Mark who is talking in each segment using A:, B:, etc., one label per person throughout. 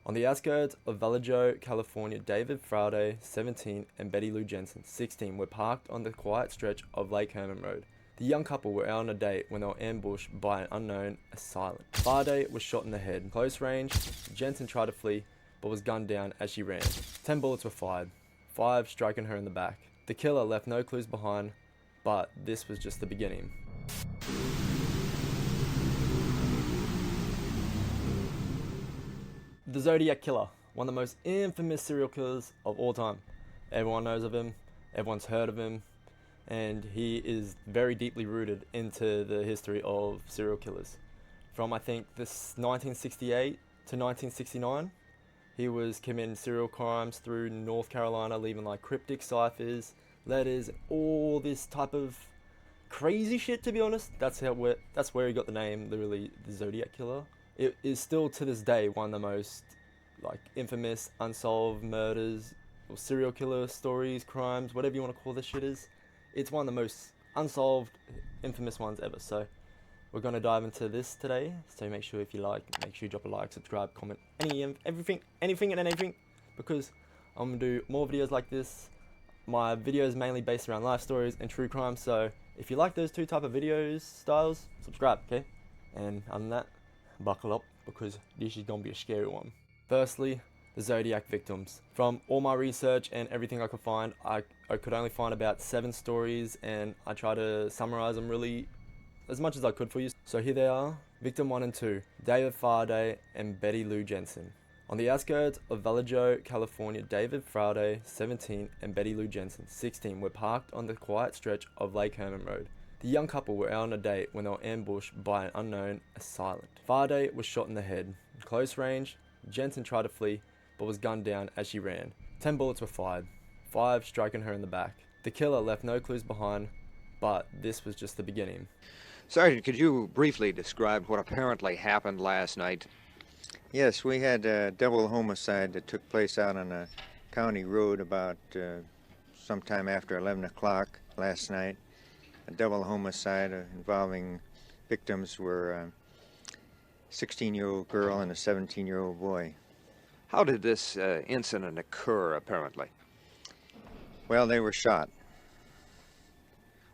A: On the outskirts of Vallejo, California, David Friday, 17, and Betty Lou Jensen, 16, were parked on the quiet stretch of Lake Herman Road. The young couple were out on a date when they were ambushed by an unknown assailant. Friday was shot in the head. Close range, Jensen tried to flee, but was gunned down as she ran. 10 bullets were fired, 5 striking her in the back. The killer left no clues behind, but this was just the beginning. The Zodiac Killer, one of the most infamous serial killers of all time. Everyone knows of him, everyone's heard of him, and he is very deeply rooted into the history of serial killers. From I think this 1968 to 1969, he was committing serial crimes through North Carolina, leaving like cryptic ciphers, letters, all this type of crazy shit, to be honest. That's where he got the name, literally, the Zodiac Killer. It is still to this day one of the most like infamous unsolved murders or serial killer stories, crimes, whatever you want to call this shit is. It's one of the most unsolved, infamous ones ever. So we're going to dive into this today. So make sure if you like, make sure you drop a like, subscribe, comment, anything and anything, because I'm going to do more videos like this. My videos mainly based around life stories and true crime. So if you like those two type of videos styles, subscribe, okay? And other than that, buckle up, because this is going to be a scary one. Firstly, the Zodiac victims. From all my research and everything I could find, I could only find about 7 stories, and I try to summarize them really as much as I could for you. So here they are. Victim 1 and 2, David Friday and Betty Lou Jensen. On the outskirts of Vallejo, California, David Friday, 17, and Betty Lou Jensen, 16, were parked on the quiet stretch of Lake Herman Road. The young couple were out on a date when they were ambushed by an unknown assailant. Friday was shot in the head. Close range, Jensen tried to flee, but was gunned down as she ran. 10 bullets were fired, 5 striking her in the back. The killer left no clues behind, but this was just the beginning.
B: Sergeant, could you briefly describe what apparently happened last night?
C: Yes, we had a double homicide that took place out on a county road about sometime after 11 o'clock last night. A double homicide involving victims were a 16-year-old girl and a 17-year-old boy.
B: How did this incident occur, apparently?
C: Well, they were shot.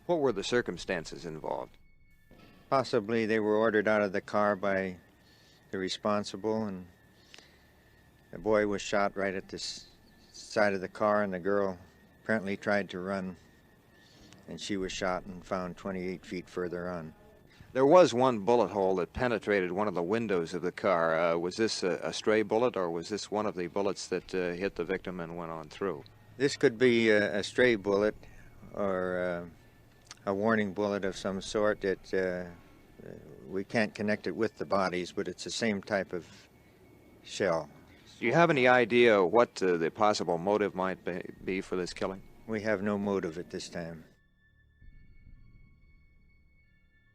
B: What were the circumstances involved?
C: Possibly they were ordered out of the car by the responsible, and the boy was shot right at the side of the car, and the girl apparently tried to run, and she was shot and found 28 feet further on.
B: There was one bullet hole that penetrated one of the windows of the car. Was this a stray bullet, or was this one of the bullets that hit the victim and went on through?
C: This could be a stray bullet or a warning bullet of some sort that we can't connect it with the bodies, but it's the same type of shell.
B: Do you have any idea what the possible motive might be for this killing?
C: We have no motive at this time.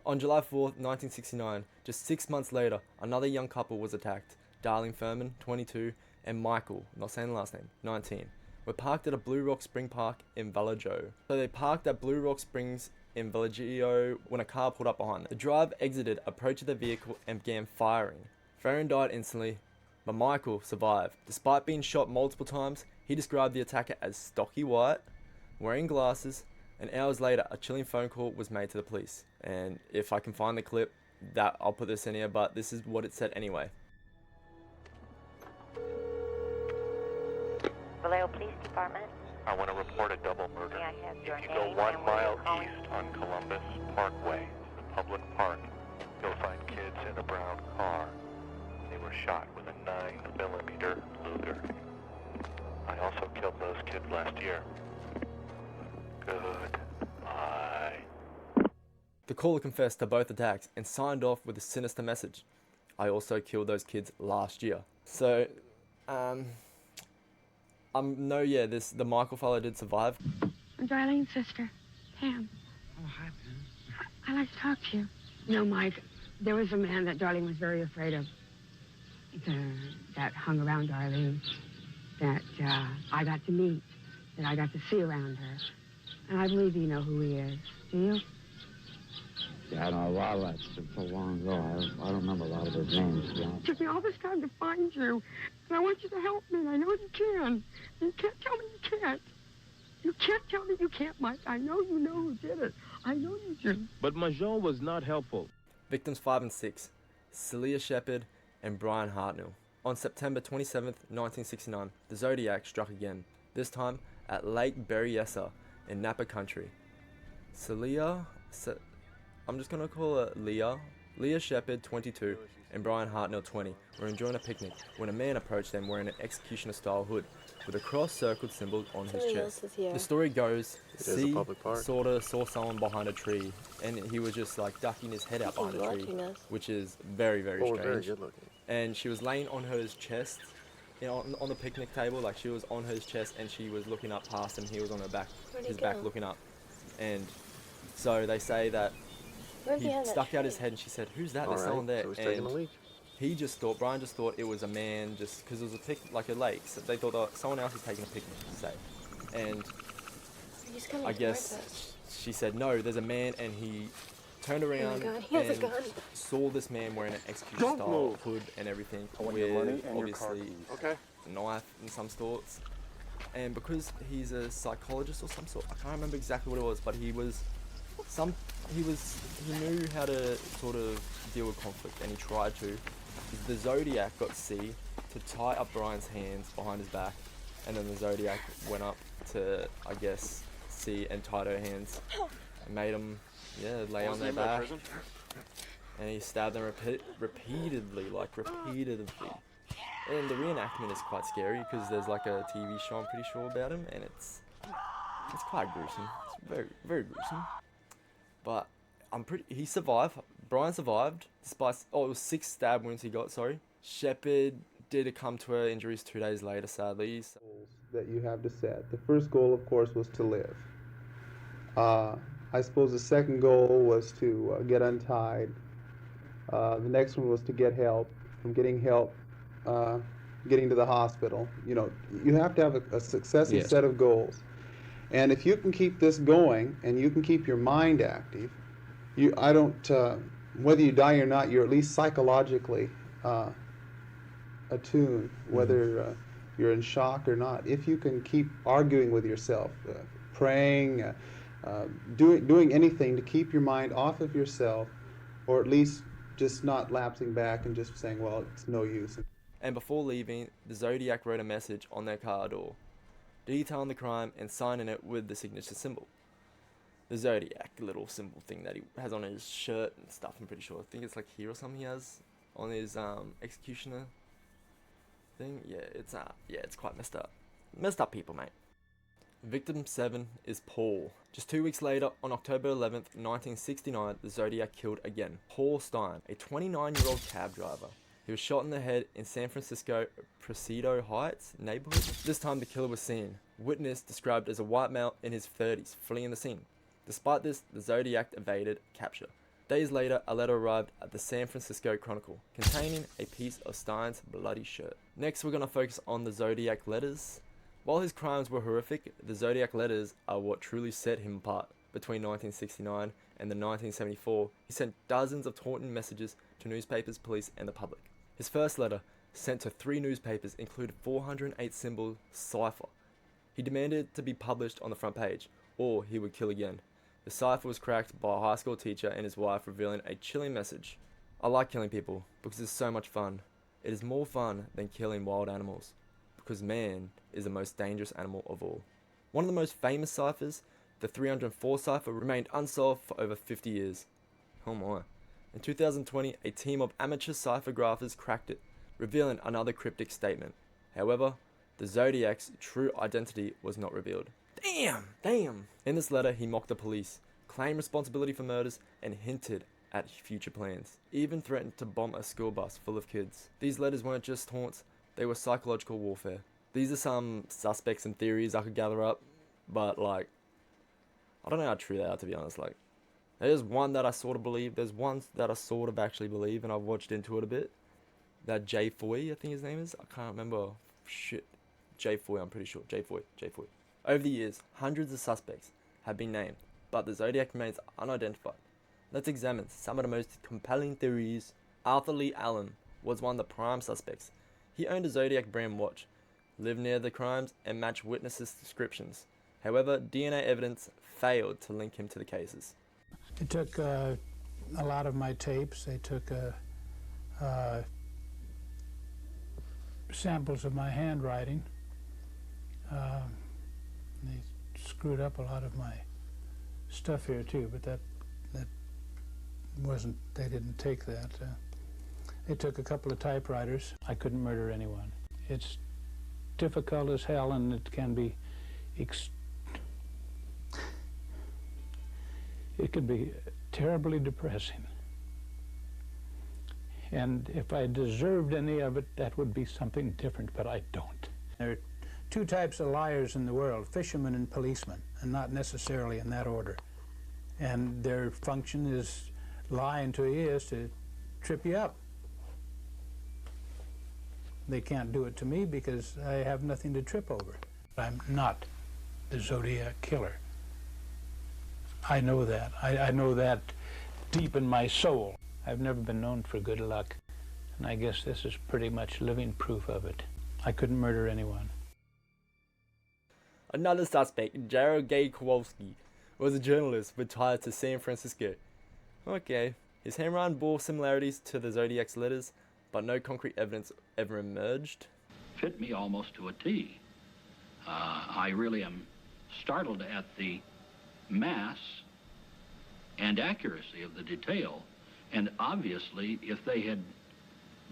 A: On July 4th, 1969, just 6 months later, another young couple was attacked. Darling Furman, 22, and Michael, not saying the last name, 19, were parked at a Blue Rock Spring Park in Vallejo. So they parked at Blue Rock Springs in Vallejo when a car pulled up behind them. The driver exited, approached the vehicle, and began firing. Furman died instantly, but Michael survived. Despite being shot multiple times, he described the attacker as stocky white, wearing glasses, and hours later, a chilling phone call was made to the police. And if I can find the clip, I'll put this in here, but this is what it said anyway.
D: Vallejo Police Department.
E: I want to report a double murder.
D: May I have your
E: If you
D: name
E: go 1
D: and where
E: mile
D: you're calling?
E: east on Columbus Parkway, the public park, you'll find kids in a brown car. They were shot with a 9mm Luger. I also killed those kids last year. Goodbye.
A: The caller confessed to both attacks and signed off with a sinister message. I also killed those kids last year. So, the Michael fellow did survive.
F: Darlene's sister, Pam.
G: Oh, hi, Pam.
F: I'd like to talk to you. No, Mike, there was a man that Darlene was very afraid of. That hung around Darlene, that I got to meet, that I got to see around her. And I believe you know who he is. Do you?
G: Yeah, I know a lot of that's been so long ago. I don't remember a lot of those names, to be honest.
F: It took me all this time to find you, and I want you to help me, and I know you can. You can't tell me you can't. You can't tell me you can't, Mike. I know you know who did it. I know you do.
D: But Mahjong was not helpful.
A: Victims 5 and 6, Celia Shepard and Brian Hartnell. On September 27th, 1969, the Zodiac struck again, this time at Lake Berryessa in Napa Country. I'm just gonna call her Leah Shepard, 22, and Brian Hartnell, 20, were enjoying a picnic when a man approached them wearing an executioner-style hood with a cross-circled symbol on his chest. The story goes, C sorta saw someone behind a tree, and he was just like ducking his head out behind a tree, which is very, very strange.
H: Very good looking.
A: And she was laying on her chest, you know, on the picnic table, like she was on her chest, and she was looking up past him. He was on her back, his back looking up, and so they say that he stuck out his head, and she said, "Who's that? There's someone there."
H: So he's taking a leak.
A: Brian just thought it was a man, just because it was like a lake. So they thought that someone else was taking a picnic, say. And I guess she said, "No, there's a man," and he turned around and saw this man wearing an execution-style hood and everything, with obviously a knife in some sorts. And because he's a psychologist or some sort, I can't remember exactly what it was, but he knew how to sort of deal with conflict, and he tried to. The Zodiac got C to tie up Brian's hands behind his back, and then the Zodiac went up to, I guess, C and tied her hands and made them, lay on their back. And he stabbed them repeatedly. And the reenactment is quite scary because there's like a TV show, I'm pretty sure, about him, and it's quite gruesome. It's very, very gruesome. But he survived. Brian survived despite, it was 6 stab wounds he got, sorry. Shepard did come to her injuries 2 days later, sadly.
I: That you have to set. The first goal, of course, was to live. I suppose the second goal was to get untied. The next one was to get help. From getting help, getting to the hospital. You know, you have to have a successive set of goals. And if you can keep this going and you can keep your mind active, whether you die or not, you're at least psychologically attuned, whether you're in shock or not. If you can keep arguing with yourself, praying, doing anything to keep your mind off of yourself, or at least just not lapsing back and just saying, well, it's no use.
A: And before leaving, the Zodiac wrote a message on their car door, detailing the crime and signing it with the signature symbol. The Zodiac little symbol thing that he has on his shirt and stuff, I'm pretty sure. I think it's like here or something he has on his executioner thing. It's quite messed up. Messed up people, mate. Victim 7 is Paul. Just 2 weeks later, on October 11th, 1969, the Zodiac killed again. Paul Stein, a 29-year-old cab driver. He was shot in the head in San Francisco Presidio Heights neighborhood. This time the killer was seen. Witness described as a white male in his 30s, fleeing the scene. Despite this, the Zodiac evaded capture. Days later, a letter arrived at the San Francisco Chronicle, containing a piece of Stein's bloody shirt. Next, we're going to focus on the Zodiac letters. While his crimes were horrific, the Zodiac letters are what truly set him apart. Between 1969 and the 1974, he sent dozens of taunting messages to newspapers, police, and the public. His first letter, sent to 3 newspapers, included 408 symbol cipher. He demanded to be published on the front page, or he would kill again. The cipher was cracked by a high school teacher and his wife, revealing a chilling message. I like killing people because it's so much fun. It is more fun than killing wild animals, because man is the most dangerous animal of all. One of the most famous ciphers, the 304 cipher, remained unsolved for over 50 years. Oh my. In 2020, a team of amateur ciphergraphers cracked it, revealing another cryptic statement. However, the Zodiac's true identity was not revealed. Damn! In this letter, he mocked the police, claimed responsibility for murders, and hinted at future plans. Even threatened to bomb a school bus full of kids. These letters weren't just taunts, they were psychological warfare. These are some suspects and theories I could gather up, but I don't know how true they are, to be honest. There's one that I sort of believe, there's one that I sort of actually believe, and I've watched into it a bit. That Jay Foy, I think his name is. I can't remember. Jay Foy, I'm pretty sure. Jay Foy. Over the years, hundreds of suspects have been named, but the Zodiac remains unidentified. Let's examine some of the most compelling theories. Arthur Lee Allen was one of the prime suspects. He owned a Zodiac brand watch, lived near the crimes, and matched witnesses' descriptions. However, DNA evidence failed to link him to the cases.
H: They took a lot of my tapes. They took samples of my handwriting. They screwed up a lot of my stuff here too, but that wasn't, they didn't take that. They took a couple of typewriters. I couldn't murder anyone. It's difficult as hell, and it can be, it can be terribly depressing. And if I deserved any of it, that would be something different, but I don't. There are two types of liars in the world, fishermen and policemen, and not necessarily in that order. And their function is lying to you is to trip you up. They can't do it to me because I have nothing to trip over. I'm not the Zodiac killer. I know that. I know that deep in my soul. I've never been known for good luck, and I guess this is pretty much living proof of it. I couldn't murder anyone.
A: Another suspect, Jared Gay Kowalski, was a journalist with ties to San Francisco. Okay, his handwriting bore similarities to the Zodiac's letters, but no concrete evidence ever emerged.
J: Fit me almost to a T. I really am startled at the mass and accuracy of the detail. And obviously, if they had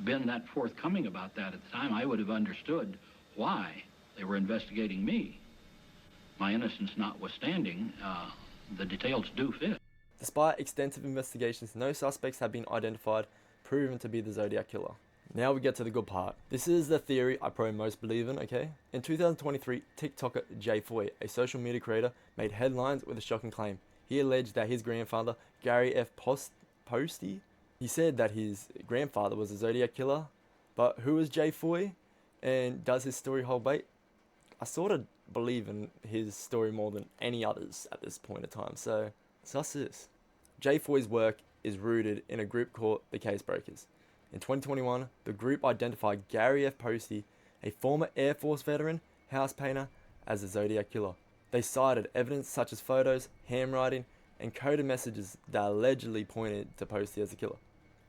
J: been that forthcoming about that at the time, I would have understood why they were investigating me. My innocence notwithstanding, the details do fit.
A: Despite extensive investigations, no suspects have been identified, proven to be the Zodiac killer. Now we get to the good part. This is the theory I probably most believe in, okay? In 2023, TikToker Jay Foy, a social media creator, made headlines with a shocking claim. He alleged that his grandfather, Gary F. Posty, he said that his grandfather was a Zodiac killer. But who is Jay Foy, and does his story hold weight? I sort of believe in his story more than any others at this point in time, so suss this. Jay Foy's work is rooted in a group called the Case Breakers. In 2021, the group identified Gary F. Posty, a former Air Force veteran, house painter, as the Zodiac killer. They cited evidence such as photos, handwriting, and coded messages that allegedly pointed to Posty as the killer.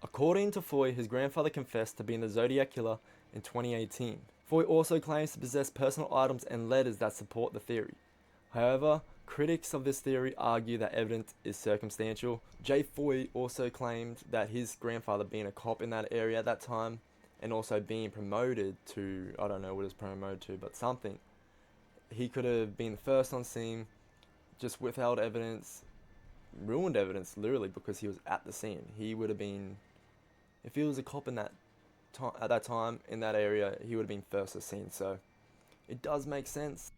A: According to Foy, his grandfather confessed to being the Zodiac killer in 2018. Foy also claims to possess personal items and letters that support the theory. However, critics of this theory argue that evidence is circumstantial. Jay Foy also claimed that his grandfather being a cop in that area at that time, and also being promoted to, I don't know what he was promoted to, but something. He could have been the first on scene, just withheld evidence, ruined evidence literally because he was at the scene. He would have been, if he was a cop in that at that time in that area, he would have been first on scene. So it does make sense.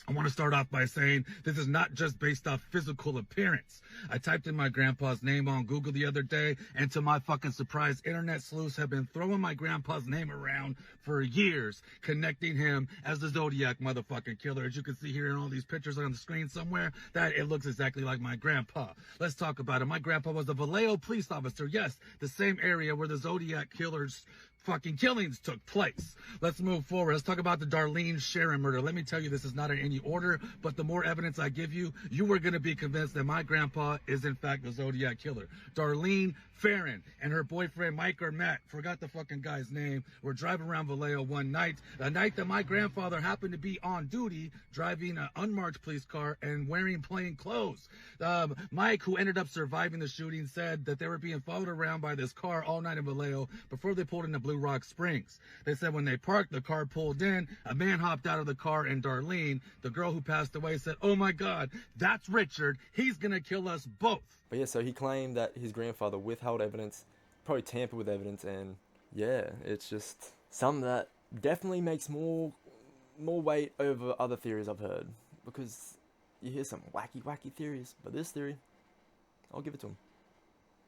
K: I want to start off by saying this is not just based off physical appearance. I typed in my grandpa's name on Google the other day, and to my fucking surprise, internet sleuths have been throwing my grandpa's name around for years, connecting him as the Zodiac motherfucking killer. As you can see here in all these pictures on the screen somewhere, that it looks exactly like my grandpa. Let's talk about it. My grandpa was a Vallejo police officer. Yes, the same area where the Zodiac killer's fucking killings took place. Let's move forward. Let's talk about the Darlene Sharon murder. Let me tell you, this is not in any order, but the more evidence I give you, you are going to be convinced that my grandpa is in fact the Zodiac killer. Darlene Farron and her boyfriend Mike or Matt, forgot the fucking guy's name, were driving around Vallejo one night, a night that my grandfather happened to be on duty, driving an unmarked police car and wearing plain clothes. Mike, who ended up surviving the shooting, said that they were being followed around by this car all night in Vallejo before they pulled into Blue Rock Springs. They said when they parked, the car pulled in, a man hopped out of the car, and Darlene, the girl who passed away, said, "Oh my God, that's Richard. He's gonna kill us both." But
A: yeah, so he claimed that his grandfather withheld evidence, probably tampered with evidence, and yeah, it's just something that definitely makes more weight over other theories I've heard, because you hear some wacky theories, but this theory, I'll give it to him.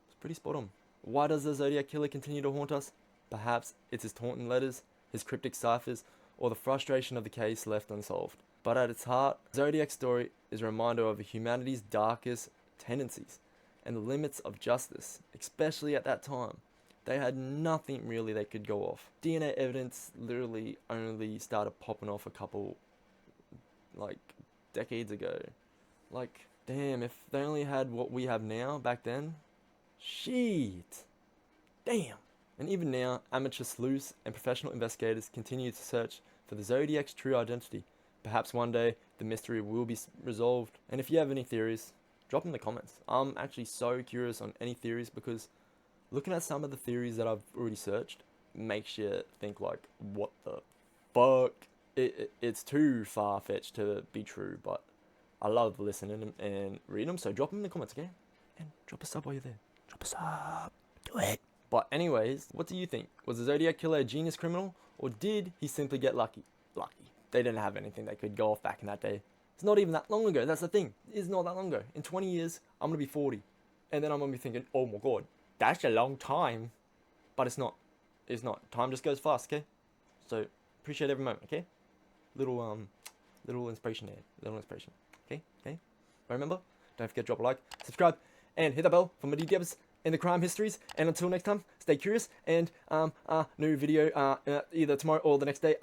A: It's pretty spot on. Why does the Zodiac killer continue to haunt us? Perhaps it's his taunting letters, his cryptic ciphers, or the frustration of the case left unsolved. But at its heart, Zodiac's story is a reminder of humanity's darkest tendencies and the limits of justice, especially at that time. They had nothing really they could go off. DNA evidence literally only started popping off a couple, like, decades ago. Like, damn, if they only had what we have now back then, shit. Damn. And even now, amateur sleuths and professional investigators continue to search for the Zodiac's true identity. Perhaps one day, the mystery will be resolved. And if you have any theories, drop them in the comments. I'm actually so curious on any theories, because looking at some of the theories that I've already searched makes you think, like, what the fuck? It's too far-fetched to be true, but I love listening and reading them, so drop them in the comments, okay? And drop a sub while you're there. Drop a sub. Do it. But anyways, what do you think? Was the Zodiac Killer a genius criminal, or did he simply get lucky? Lucky. They didn't have anything they could go off back in that day. It's not even that long ago. That's the thing. It's not that long ago. In 20 years, I'm going to be 40. And then I'm going to be thinking, oh my god, that's a long time. But it's not. It's not. Time just goes fast, okay? So, appreciate every moment, okay? Little inspiration there. Little inspiration. Okay? Okay? But remember, don't forget to drop a like, subscribe, and hit the bell for more details in the crime histories. And until next time, stay curious, and new video either tomorrow or the next day.